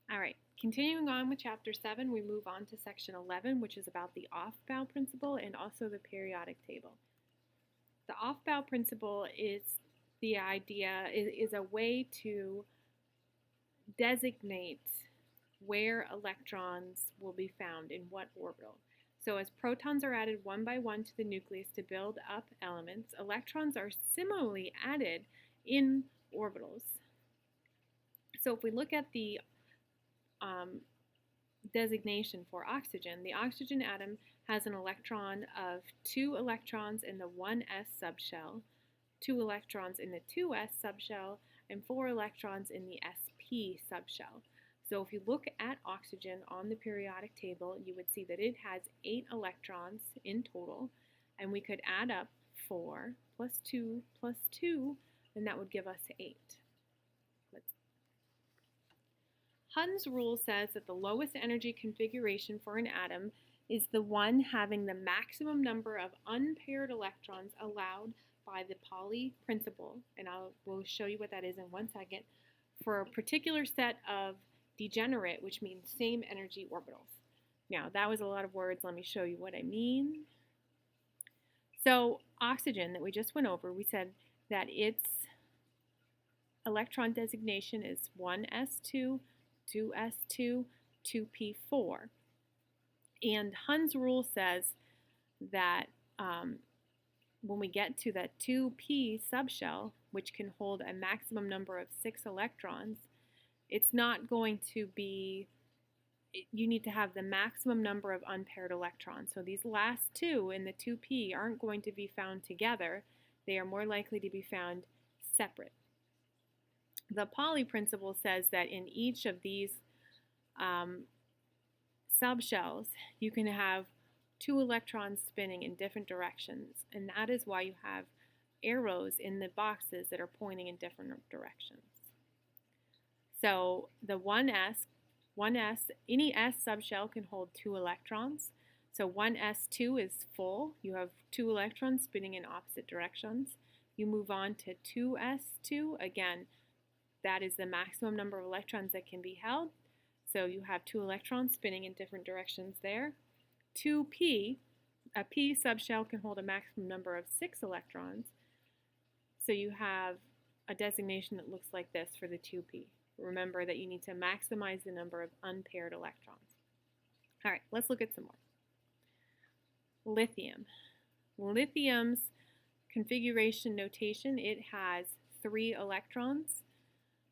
All right, continuing on with Chapter 7, we move on to Section 11, which is about the Aufbau principle and also the periodic table. The Aufbau principle is the idea, is a way to designate where electrons will be found in what orbital. So as protons are added one by one to the nucleus to build up elements, electrons are similarly added in orbitals. So if we look at the designation for oxygen, the oxygen atom has an electron of 2 electrons in the 1s subshell, 2 electrons in the 2s subshell, and 4 electrons in the sp subshell. So if you look at oxygen on the periodic table, you would see that it has 8 electrons in total, and we could add up 4 plus 2 plus 2, and that would give us 8. Hund's rule says that the lowest energy configuration for an atom is the one having the maximum number of unpaired electrons allowed by the Pauli principle, and will show you what that is in 1 second, for a particular set of degenerate, which means same energy orbitals. Now, that was a lot of words. Let me show you what I mean. So, oxygen that we just went over, we said that its electron designation is 1s2, 2s2, 2p4. And Hund's rule says that when we get to the 2p subshell, which can hold a maximum number of 6 electrons, it's not going to be, you need to have the maximum number of unpaired electrons. So these last two in the 2p aren't going to be found together. They are more likely to be found separate. The Pauli principle says that in each of these subshells, you can have 2 electrons spinning in different directions, and that is why you have arrows in the boxes that are pointing in different directions. So the 1s, any s subshell can hold 2 electrons. So 1s2 is full. You have 2 electrons spinning in opposite directions. You move on to 2s2. Again, that is the maximum number of electrons that can be held. So you have 2 electrons spinning in different directions there. 2p, a p subshell can hold a maximum number of 6 electrons. So you have a designation that looks like this for the 2p. Remember that you need to maximize the number of unpaired electrons. All right, let's look at some more. Lithium. Lithium's configuration notation, it has 3 electrons.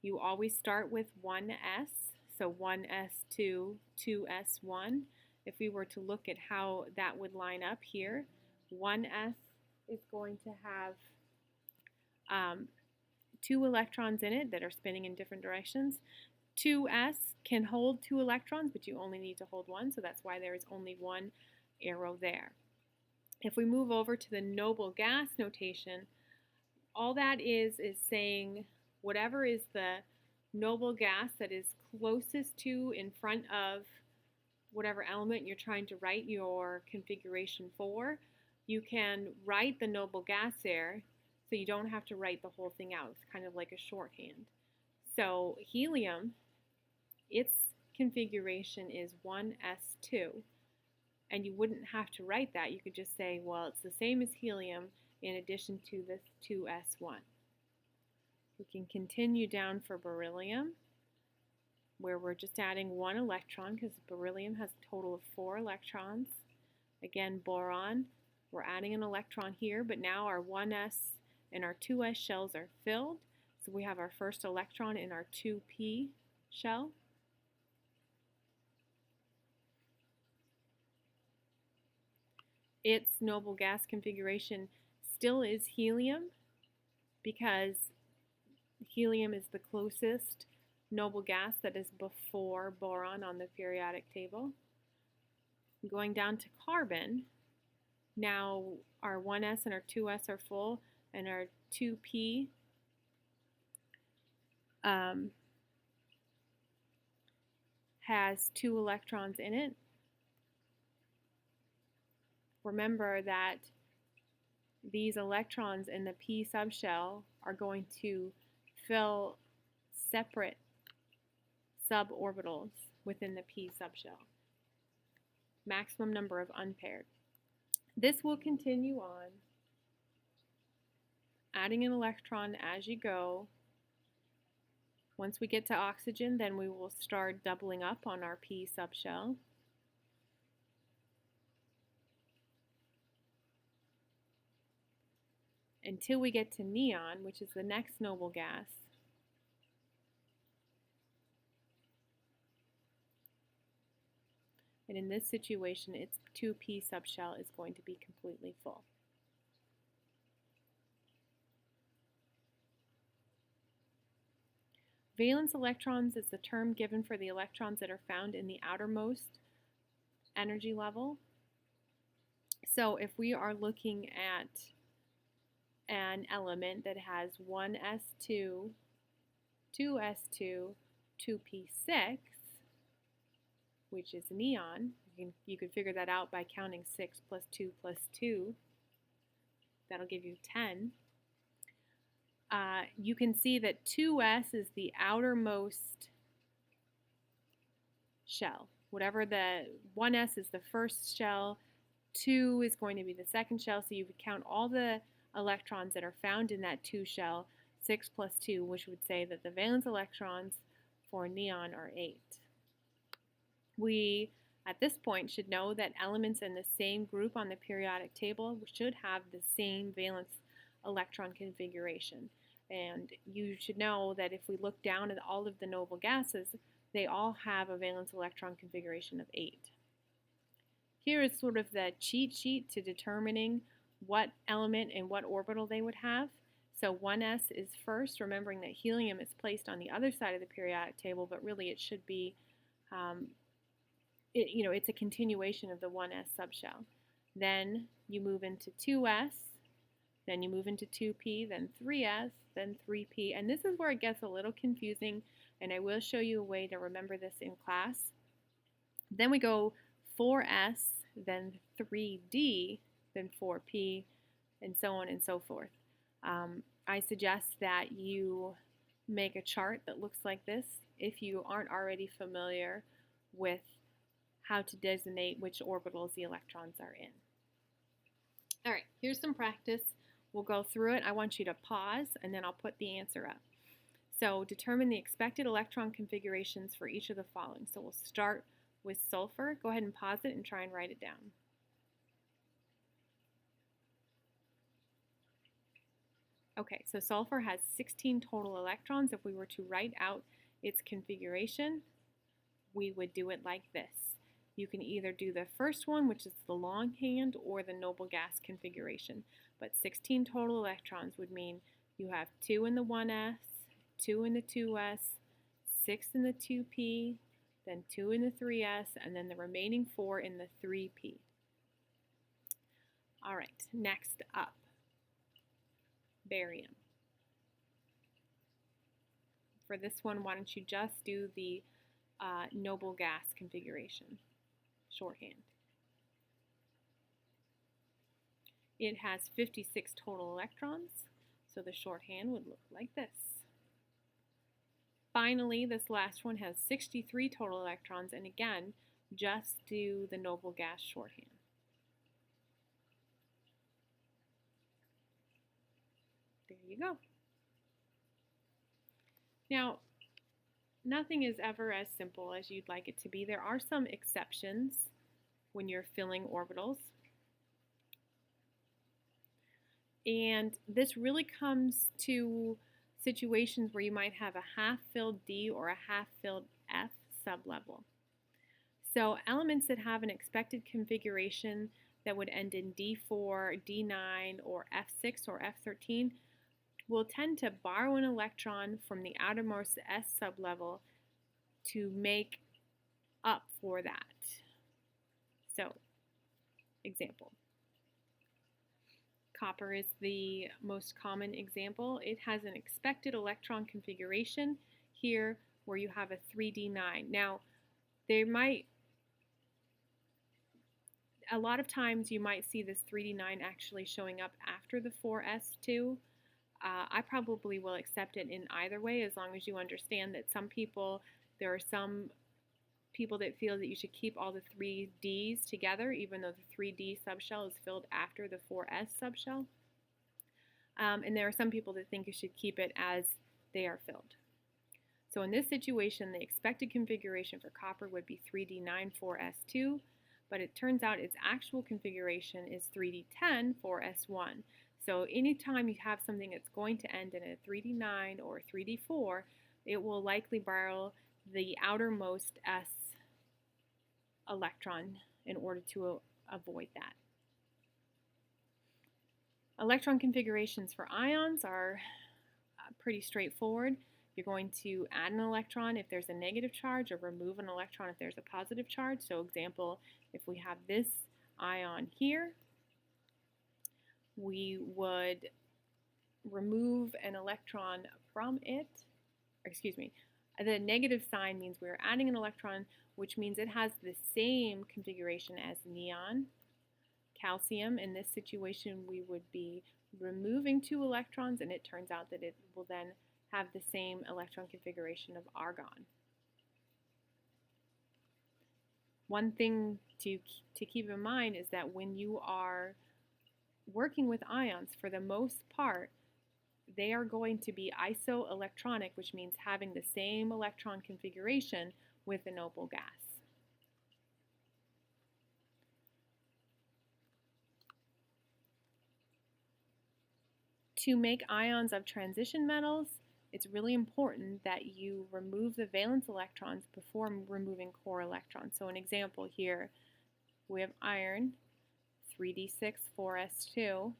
You always start with 1s, so 1s2, 2s1. If we were to look at how that would line up here, 1s is going to have 2 electrons in it that are spinning in different directions. 2s can hold 2 electrons, but you only need to hold 1, so that's why there is only 1 arrow there. If we move over to the noble gas notation, all that is saying whatever is the noble gas that is closest to in front of whatever element you're trying to write your configuration for, you can write the noble gas there, so you don't have to write the whole thing out. It's kind of like a shorthand. So helium, its configuration is 1s2, and you wouldn't have to write that. You could just say, well, it's the same as helium in addition to this 2s1. We can continue down for beryllium, where we're just adding 1 electron because beryllium has a total of 4 electrons. Again, boron, we're adding an electron here, but now our 1s and our 2s shells are filled. So we have our first electron in our 2p shell. Its noble gas configuration still is helium because helium is the closest noble gas that is before boron on the periodic table. Going down to carbon, now our 1s and our 2s are full, and our 2p has 2 electrons in it. Remember that these electrons in the p subshell are going to fill separate suborbitals within the p subshell. Maximum number of unpaired. This will continue on, adding an electron as you go. Once we get to oxygen, then we will start doubling up on our p subshell. Until we get to neon, which is the next noble gas. And in this situation, its 2p subshell is going to be completely full. Valence electrons is the term given for the electrons that are found in the outermost energy level. So if we are looking at an element that has 1s2, 2s2, 2p6, which is neon, you could figure that out by counting 6 plus 2 plus 2. That'll give you 10. You can see that 2s is the outermost shell. Whatever the 1s is the first shell, 2 is going to be the second shell, so you would count all the electrons that are found in that 2 shell, 6 plus 2, which would say that the valence electrons for neon are 8. We, at this point, should know that elements in the same group on the periodic table should have the same valence electron configuration. And you should know that if we look down at all of the noble gases, they all have a valence electron configuration of 8. Here is sort of the cheat sheet to determining what element and what orbital they would have. So 1s is first, remembering that helium is placed on the other side of the periodic table, but really it should be, it's a continuation of the 1s subshell. Then you move into 2s, then you move into 2p, then 3s, then 3p, and this is where it gets a little confusing, and I will show you a way to remember this in class. Then we go 4s, then 3d, then 4p, and so on and so forth. I suggest that you make a chart that looks like this if you aren't already familiar with how to designate which orbitals the electrons are in. All right, here's some practice. We'll go through it. I want you to pause, and then I'll put the answer up. So determine the expected electron configurations for each of the following. So we'll start with sulfur. Go ahead and pause it and try and write it down. Okay, so sulfur has 16 total electrons. If we were to write out its configuration, we would do it like this. You can either do the first one, which is the longhand, or the noble gas configuration. But 16 total electrons would mean you have 2 in the 1s, 2 in the 2s, 6 in the 2p, then 2 in the 3s, and then the remaining 4 in the 3p. All right, next up, barium. For this one, why don't you just do the noble gas configuration, shorthand. It has 56 total electrons, so the shorthand would look like this. Finally, this last one has 63 total electrons, and again, just do the noble gas shorthand. There you go. Now, nothing is ever as simple as you'd like it to be. There are some exceptions when you're filling orbitals. And this really comes to situations where you might have a half-filled D or a half-filled F sublevel. So elements that have an expected configuration that would end in D4, D9, or F6 or F13 will tend to borrow an electron from the outermost S sublevel to make up for that. So, example. Copper is the most common example. It has an expected electron configuration here where you have a 3d9. Now, a lot of times you might see this 3d9 actually showing up after the 4s2. I probably will accept it in either way as long as you understand that some people There are some people that feel that you should keep all the 3Ds together, even though the 3D subshell is filled after the 4S subshell. And there are some people that think you should keep it as they are filled. So in this situation, the expected configuration for copper would be 3D9 4S2, but it turns out its actual configuration is 3D10 4S1. So anytime you have something that's going to end in a 3D9 or 3D4, it will likely borrow the outermost S electron in order to avoid that. Electron configurations for ions are pretty straightforward. You're going to add an electron if there's a negative charge, or remove an electron if there's a positive charge. So example, if we have this ion here, we would remove an electron from it. Excuse me. The negative sign means we're adding an electron, which means it has the same configuration as neon. Calcium, in this situation, we would be removing 2 electrons, and it turns out that it will then have the same electron configuration of argon. One thing to keep in mind is that when you are working with ions, for the most part, they are going to be isoelectronic, which means having the same electron configuration with a noble gas. To make ions of transition metals, it's really important that you remove the valence electrons before removing core electrons. So an example here, we have iron, 3d6 4s2.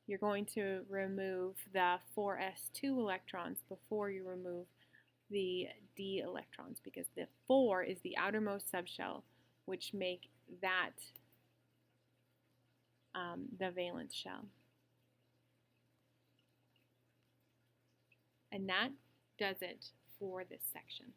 You're going to remove the 4s2 electrons before you remove the d electrons, because the 4 is the outermost subshell, which make that the valence shell. And that does it for this section.